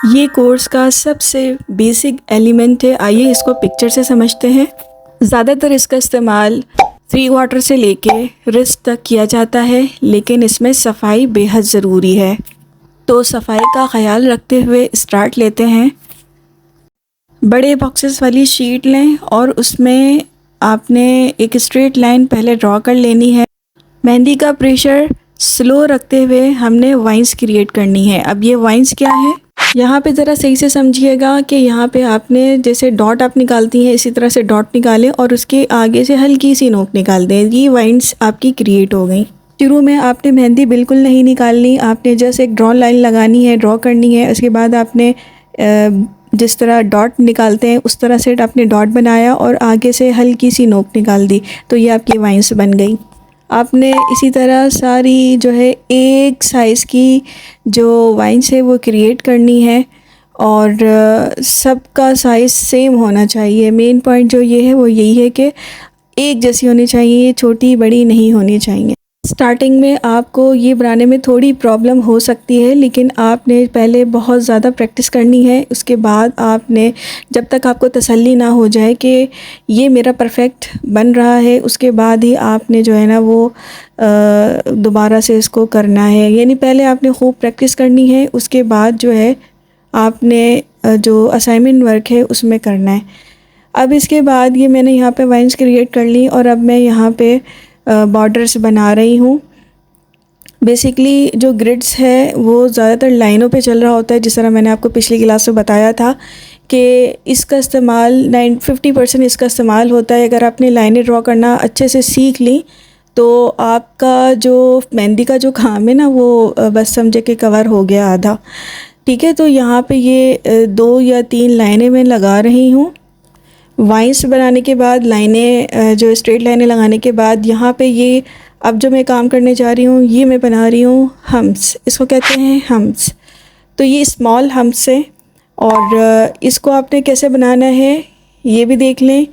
ये कोर्स का सबसे बेसिक एलिमेंट है। आइए इसको पिक्चर से समझते हैं। ज़्यादातर इसका इस्तेमाल 3 क्वार्टर से लेके रिस्ट तक किया जाता है, लेकिन इसमें सफाई बेहद ज़रूरी है। तो सफाई का ख्याल रखते हुए स्टार्ट लेते हैं। बड़े बॉक्सेस वाली शीट लें और उसमें आपने एक स्ट्रेट लाइन पहले ड्रॉ कर लेनी है। मेहंदी का प्रेशर स्लो रखते हुए हमने वाइंस क्रिएट करनी है। अब ये वाइंस क्या है, यहाँ पे ज़रा सही से समझिएगा कि यहाँ पे आपने जैसे डॉट आप निकालती हैं, इसी तरह से डॉट निकालें और उसके आगे से हल्की सी नोक निकाल दें। ये वाइंस आपकी क्रिएट हो गई। शुरू में आपने मेहंदी बिल्कुल नहीं निकालनी, आपने जस्ट एक ड्रॉ लाइन लगानी है, ड्रॉ करनी है। उसके बाद आपने जिस तरह डॉट निकालते हैं उस तरह से आपने डॉट बनाया और आगे से हल्की सी नोक निकाल दी, तो ये आपकी वाइंस बन गई। आपने इसी तरह सारी जो है एक साइज़ की जो वाइंस है वो क्रिएट करनी है और सबका साइज़ सेम होना चाहिए। मेन पॉइंट जो ये है वो यही है कि एक जैसी होनी चाहिए, छोटी बड़ी नहीं होनी चाहिए। स्टार्टिंग में आपको ये बनाने में थोड़ी प्रॉब्लम हो सकती है, लेकिन आपने पहले बहुत ज़्यादा प्रैक्टिस करनी है। उसके बाद आपने, जब तक आपको तसल्ली ना हो जाए कि ये मेरा परफेक्ट बन रहा है, उसके बाद ही आपने जो है ना वो दोबारा से इसको करना है। यानी पहले आपने खूब प्रैक्टिस करनी है, उसके बाद जो है आपने जो असाइनमेंट वर्क है उसमें करना है। अब इसके बाद ये मैंने यहाँ पे वाइंस क्रिएट कर ली और अब मैं यहाँ पे बॉर्डर्स बना रही हूँ। बेसिकली जो ग्रिड्स है वो ज़्यादातर लाइनों पे चल रहा होता है, जिस तरह मैंने आपको पिछली क्लास में बताया था कि इसका इस्तेमाल 50% इसका इस्तेमाल होता है। अगर आपने लाइनें ड्रॉ करना अच्छे से सीख ली तो आपका जो मेहंदी का जो काम है ना वो बस समझे कि कवर हो गया आधा। ठीक है, तो यहाँ पे ये 2 या 3 लाइनें मैं लगा रही हूँ। वाइंस बनाने के बाद लाइनें जो स्ट्रेट लाइनें लगाने के बाद यहाँ पे ये अब जो मैं काम करने जा रही हूँ ये मैं बना रही हूँ हम्स, इसको कहते हैं हम्स। तो ये स्मॉल हम्स है और इसको आपने कैसे बनाना है ये भी देख लें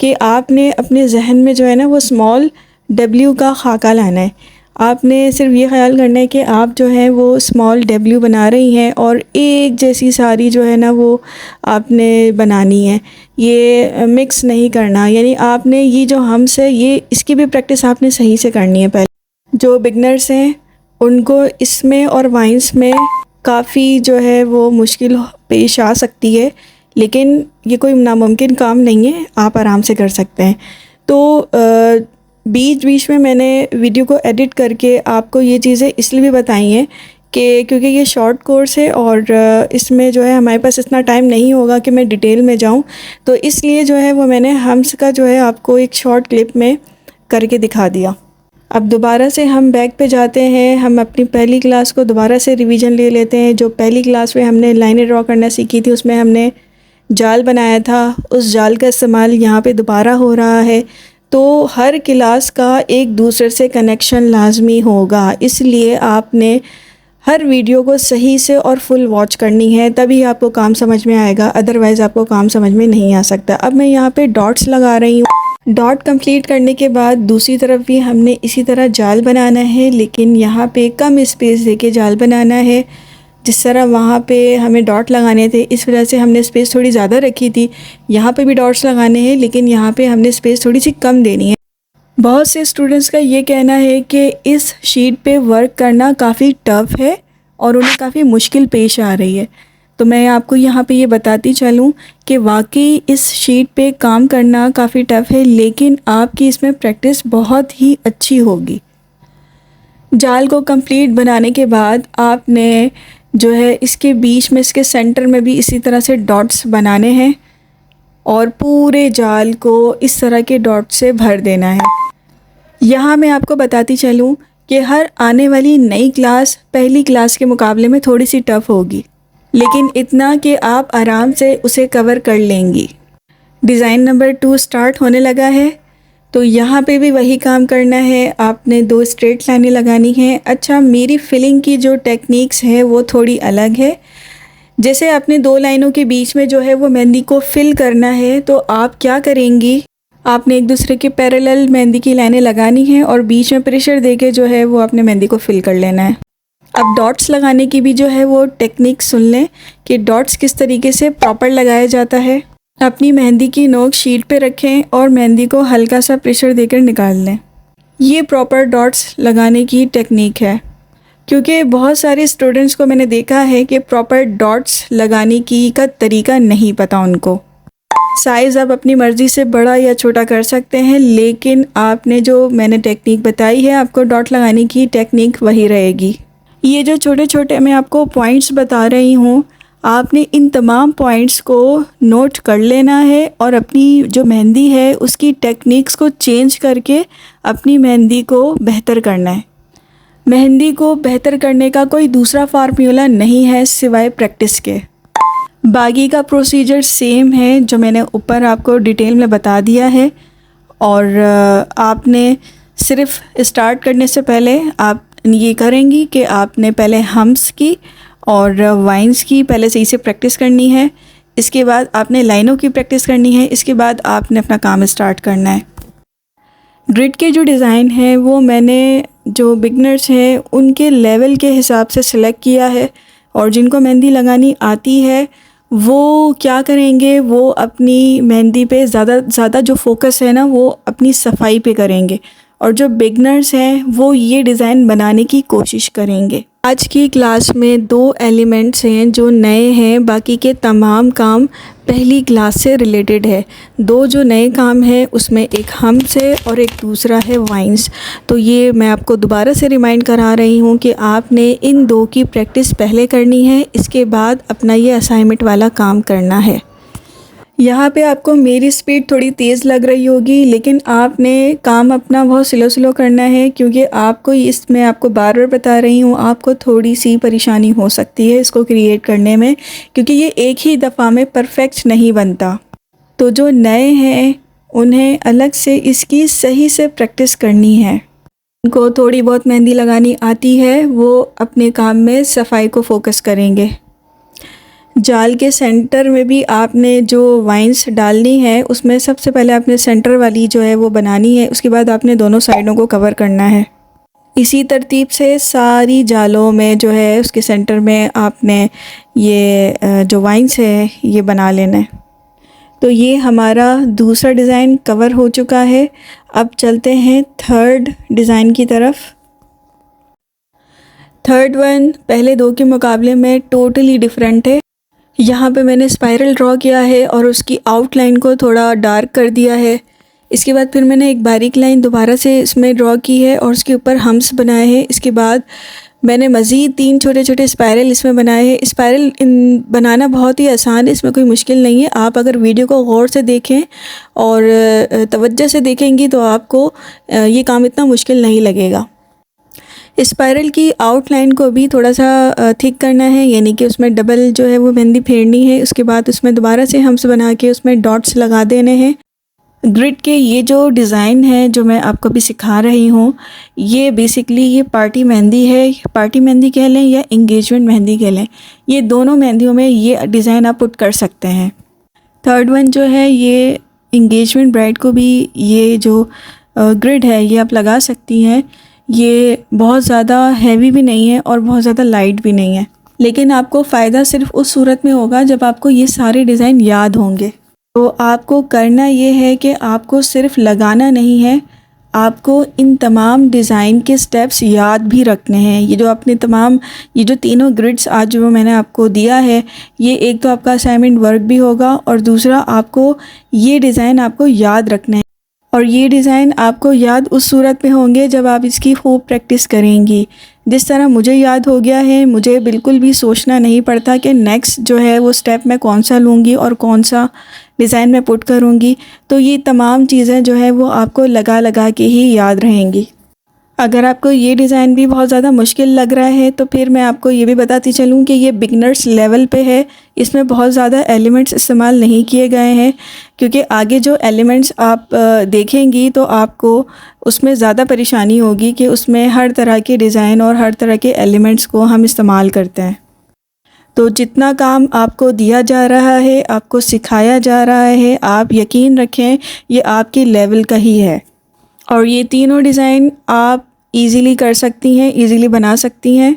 कि आपने अपने जहन में जो है ना वो स्मॉल डब्ल्यू का खाका लाना है। आपने सिर्फ ये ख्याल करना है कि आप जो है वो स्मॉल डब्ल्यू बना रही हैं और एक जैसी सारी जो है ना वो आपने बनानी है, ये मिक्स नहीं करना। यानी आपने ये जो हम्स है ये इसकी भी प्रैक्टिस आपने सही से करनी है। पहले जो बिगनर्स हैं उनको इसमें और वाइंस में काफ़ी जो है वो मुश्किल पेश आ सकती है, लेकिन ये कोई नामुमकिन काम नहीं है, आप आराम से कर सकते हैं। तो बीच बीच में मैंने वीडियो को एडिट करके आपको ये चीज़ें इसलिए भी बताई हैं कि क्योंकि ये शॉर्ट कोर्स है और इसमें जो है हमारे पास इतना टाइम नहीं होगा कि मैं डिटेल में जाऊं, तो इसलिए जो है वो मैंने हम्स का जो है आपको एक शॉर्ट क्लिप में करके दिखा दिया। अब दोबारा से हम बैक पे जाते हैं, हम अपनी पहली क्लास को दोबारा से रिवीजन ले लेते हैं। जो पहली क्लास में हमने लाइनें ड्रॉ करना सीखी थी उसमें हमने जाल बनाया था, उस जाल का इस्तेमाल यहाँ पे दोबारा हो रहा है। तो हर क्लास का एक दूसरे से कनेक्शन लाजमी होगा, इसलिए आपने हर वीडियो को सही से और फुल वॉच करनी है, तभी आपको काम समझ में आएगा, अदरवाइज़ आपको काम समझ में नहीं आ सकता। अब मैं यहाँ पे डॉट्स लगा रही हूँ। डॉट कंप्लीट करने के बाद दूसरी तरफ भी हमने इसी तरह जाल बनाना है, लेकिन यहाँ पे कम स्पेस देके जाल बनाना है। जिस तरह वहाँ पे हमें डॉट लगाने थे इस वजह से हमने स्पेस थोड़ी ज़्यादा रखी थी। यहाँ पे भी डॉट्स लगाने हैं, लेकिन यहाँ पे हमने स्पेस थोड़ी सी कम देनी है। बहुत से स्टूडेंट्स का ये कहना है कि इस शीट पे वर्क करना काफ़ी टफ़ है और उन्हें काफ़ी मुश्किल पेश आ रही है। तो मैं आपको यहाँ पे ये बताती चलूँ कि वाकई इस शीट पे काम करना काफ़ी टफ़ है, लेकिन आपकी इसमें प्रैक्टिस बहुत ही अच्छी होगी। जाल को कंप्लीट बनाने के बाद आपने जो है इसके बीच में, इसके सेंटर में भी इसी तरह से डॉट्स बनाने हैं और पूरे जाल को इस तरह के डॉट से भर देना है। यहाँ मैं आपको बताती चलूँ कि हर आने वाली नई क्लास पहली क्लास के मुकाबले में थोड़ी सी टफ़ होगी, लेकिन इतना कि आप आराम से उसे कवर कर लेंगी। डिज़ाइन नंबर 2 स्टार्ट होने लगा है, तो यहाँ पे भी वही काम करना है। आपने 2 स्ट्रेट लाइनें लगानी हैं। अच्छा, मेरी फिलिंग की जो टेक्निक्स है वो थोड़ी अलग है। जैसे आपने 2 लाइनों के बीच में जो है वो मेहंदी को फिल करना है, तो आप क्या करेंगी, आपने एक दूसरे के पैरेलल मेहंदी की लाइनें लगानी हैं और बीच में प्रेशर देके जो है वो अपने मेहंदी को फिल कर लेना है। अब डॉट्स लगाने की भी जो है वो टेक्निक सुन लें कि डॉट्स किस तरीके से प्रॉपर लगाया जाता है। अपनी मेहंदी की नोक शीट पे रखें और मेहंदी को हल्का सा प्रेशर देकर निकाल लें। ये प्रॉपर डॉट्स लगाने की टेक्निक है, क्योंकि बहुत सारे स्टूडेंट्स को मैंने देखा है कि प्रॉपर डॉट्स लगाने की का तरीका नहीं पता उनको। साइज़ आप अपनी मर्ज़ी से बड़ा या छोटा कर सकते हैं, लेकिन आपने जो मैंने टेक्निक बताई है आपको डॉट लगाने की टेक्निक वही रहेगी। ये जो छोटे छोटे मैं आपको पॉइंट्स बता रही हूँ, आपने इन तमाम पॉइंट्स को नोट कर लेना है और अपनी जो मेहंदी है उसकी टेक्निक्स को चेंज करके अपनी मेहंदी को बेहतर करना है। मेहंदी को बेहतर करने का कोई दूसरा फार्मूला नहीं है सिवाय प्रैक्टिस के। बाकी का प्रोसीजर सेम है जो मैंने ऊपर आपको डिटेल में बता दिया है, और आपने सिर्फ स्टार्ट करने से पहले आप ये करेंगी कि आपने पहले हम्स की और वाइंस की पहले सही से प्रैक्टिस करनी है। इसके बाद आपने लाइनों की प्रैक्टिस करनी है। इसके बाद आपने अपना काम स्टार्ट करना है। ग्रिड के जो डिज़ाइन है वो मैंने जो बिगनर्स हैं उनके लेवल के हिसाब से सिलेक्ट किया है, और जिनको मेहंदी लगानी आती है वो क्या करेंगे, वो अपनी मेहंदी पे ज़्यादा जो फोकस है ना वो अपनी सफाई पे करेंगे, और जो बिगनर्स हैं वो ये डिज़ाइन बनाने की कोशिश करेंगे। आज की क्लास में 2 एलिमेंट्स हैं जो नए हैं, बाकी के तमाम काम पहली क्लास से रिलेटेड है। 2 जो नए काम हैं उसमें एक हम्स है और एक दूसरा है वाइंस। तो ये मैं आपको दोबारा से रिमाइंड करा रही हूँ कि आपने इन 2 की प्रैक्टिस पहले करनी है, इसके बाद अपना ये असाइनमेंट वाला काम करना है। यहाँ पे आपको मेरी स्पीड थोड़ी तेज़ लग रही होगी, लेकिन आपने काम अपना बहुत स्लो करना है, क्योंकि आपको इसमें आपको बार बार बता रही हूँ आपको थोड़ी सी परेशानी हो सकती है इसको क्रिएट करने में, क्योंकि ये एक ही दफ़ा में परफेक्ट नहीं बनता। तो जो नए हैं उन्हें अलग से इसकी सही से प्रैक्टिस करनी है। उनको थोड़ी बहुत मेहंदी लगानी आती है वो अपने काम में सफाई को फोकस करेंगे। जाल के सेंटर में भी आपने जो वाइंस डालनी है उसमें सबसे पहले आपने सेंटर वाली जो है वो बनानी है, उसके बाद आपने दोनों साइडों को कवर करना है। इसी तरतीब से सारी जालों में जो है उसके सेंटर में आपने ये जो वाइंस है ये बना लेना है। तो ये हमारा दूसरा डिज़ाइन कवर हो चुका है। अब चलते हैं थर्ड डिज़ाइन की तरफ। थर्ड वन पहले 2 के मुकाबले में टोटली डिफरेंट है। यहाँ पे मैंने स्पाइरल ड्रॉ किया है और उसकी आउटलाइन को थोड़ा डार्क कर दिया है। इसके बाद फिर मैंने एक बारीक लाइन दोबारा से इसमें ड्रॉ की है और उसके ऊपर हम्स बनाए हैं। इसके बाद मैंने मज़ीद 3 छोटे छोटे स्पाइरल इसमें बनाए हैं। स्पाइरल बनाना बहुत ही आसान है, इसमें कोई मुश्किल नहीं है। आप अगर वीडियो को गौर से देखें और तवज्जो से देखेंगी तो आपको ये काम इतना मुश्किल नहीं लगेगा। स्पाइरल की आउटलाइन को भी थोड़ा सा थिक करना है, यानी कि उसमें डबल जो है वो मेहंदी फेरनी है। उसके बाद उसमें दोबारा से हम्स बना के उसमें डॉट्स लगा देने हैं। ग्रिड के ये जो डिज़ाइन है जो मैं आपको भी सिखा रही हूँ, ये बेसिकली ये पार्टी मेहंदी है। पार्टी मेहंदी कह लें या इंगेजमेंट मेहंदी कह लें, ये दोनों मेहंदियों में ये डिज़ाइन आप पुट कर सकते हैं। थर्ड वन जो है ये इंगेजमेंट ब्राइड को भी ये जो ग्रिड है ये आप लगा सकती हैं। ये बहुत ज़्यादा हैवी भी नहीं है और बहुत ज़्यादा लाइट भी नहीं है, लेकिन आपको फ़ायदा सिर्फ उस सूरत में होगा जब आपको ये सारे डिज़ाइन याद होंगे। तो आपको करना ये है कि आपको सिर्फ लगाना नहीं है, आपको इन तमाम डिज़ाइन के स्टेप्स याद भी रखने हैं। ये जो आपने ये जो तीनों ग्रिड्स आज जो मैंने आपको दिया है, ये एक तो आपका असाइनमेंट वर्क भी होगा और दूसरा आपको ये डिज़ाइन आपको याद रखना है। और ये डिज़ाइन आपको याद उस सूरत में होंगे जब आप इसकी खूब प्रैक्टिस करेंगी। जिस तरह मुझे याद हो गया है, मुझे बिल्कुल भी सोचना नहीं पड़ता कि नेक्स्ट जो है वो स्टेप मैं कौन सा लूँगी और कौन सा डिज़ाइन में पुट करूँगी। तो ये तमाम चीज़ें जो है वो आपको लगा के ही याद रहेंगी। अगर आपको ये डिज़ाइन भी बहुत ज़्यादा मुश्किल लग रहा है तो फिर मैं आपको ये भी बताती चलूँ कि ये बिगनर्स लेवल पे है। इसमें बहुत ज़्यादा एलिमेंट्स इस्तेमाल नहीं किए गए हैं, क्योंकि आगे जो एलिमेंट्स आप देखेंगी तो आपको उसमें ज़्यादा परेशानी होगी कि उसमें हर तरह के डिज़ाइन और हर तरह के एलिमेंट्स को हम इस्तेमाल करते हैं। तो जितना काम आपको दिया जा रहा है, आपको सिखाया जा रहा है, आप यकीन रखें ये आपके लेवल का ही है। और ये तीनों डिज़ाइन आप इजीली कर सकती हैं, इजीली बना सकती हैं।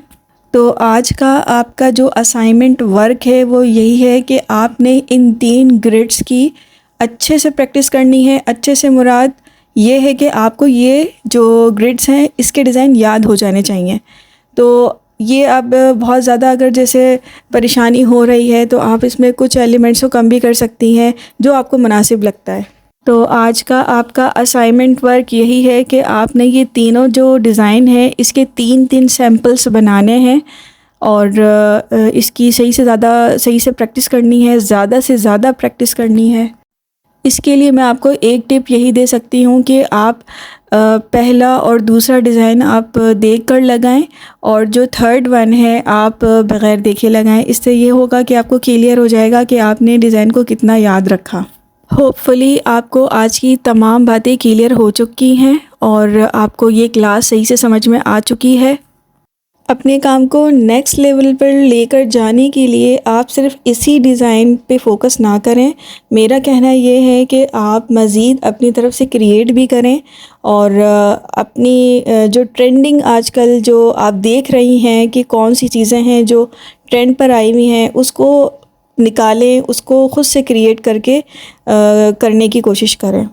तो आज का आपका जो असाइनमेंट वर्क है वो यही है कि आपने इन 3 ग्रिड्स की अच्छे से प्रैक्टिस करनी है। अच्छे से मुराद ये है कि आपको ये जो ग्रिड्स हैं इसके डिज़ाइन याद हो जाने चाहिए। तो ये अब बहुत ज़्यादा अगर जैसे परेशानी हो रही है तो आप इसमें कुछ एलिमेंट्स को कम भी कर सकती हैं जो आपको मुनासिब लगता है। तो आज का आपका असाइनमेंट वर्क यही है कि आपने ये तीनों जो डिज़ाइन है इसके 3 सैम्पल्स बनाने हैं और इसकी सही से प्रैक्टिस करनी है, ज़्यादा से ज़्यादा प्रैक्टिस करनी है। इसके लिए मैं आपको एक टिप यही दे सकती हूँ कि आप पहला और दूसरा डिज़ाइन आप देख कर लगाएं और जो थर्ड वन है आप बग़ैर देखे लगाएं। इससे ये होगा कि आपको क्लियर हो जाएगा कि आपने डिज़ाइन को कितना याद रखा। होपफुली आपको आज की तमाम बातें क्लियर हो चुकी हैं और आपको ये क्लास सही से समझ में आ चुकी है। अपने काम को नेक्स्ट लेवल पर लेकर जाने के लिए आप सिर्फ इसी डिज़ाइन पे फोकस ना करें। मेरा कहना ये है कि आप मज़ीद अपनी तरफ से क्रिएट भी करें और अपनी जो ट्रेंडिंग आजकल जो आप देख रही हैं कि कौन सी चीज़ें हैं जो ट्रेंड पर आई हुई हैं उसको निकालें, उसको ख़ुद से क्रिएट करके करने की कोशिश करें।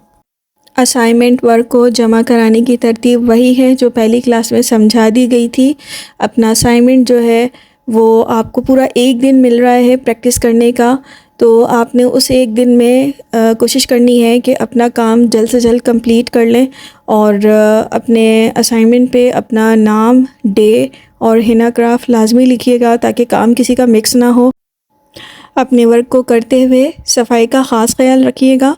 असाइनमेंट वर्क को जमा कराने की तरतीब वही है जो पहली क्लास में समझा दी गई थी। अपना असाइनमेंट जो है वो आपको पूरा 1 दिन मिल रहा है प्रैक्टिस करने का, तो आपने उस 1 दिन में कोशिश करनी है कि अपना काम जल्द से जल्द कंप्लीट कर लें और अपने असाइनमेंट पे अपना नाम, डे और हिना क्राफ्ट लाजमी लिखिएगा ताकि काम किसी का मिक्स ना हो। अपने वर्क को करते हुए सफाई का ख़ास ख्याल रखिएगा,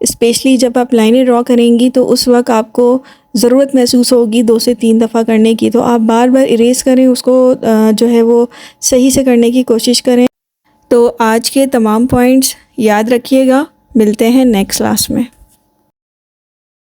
स्पेशली जब आप लाइनें ड्रॉ करेंगी तो उस वक्त आपको ज़रूरत महसूस होगी 2 से 3 दफ़ा करने की, तो आप बार बार इरेज़ करें, उसको जो है वो सही से करने की कोशिश करें। तो आज के तमाम पॉइंट्स याद रखिएगा। मिलते हैं नेक्स्ट क्लास में।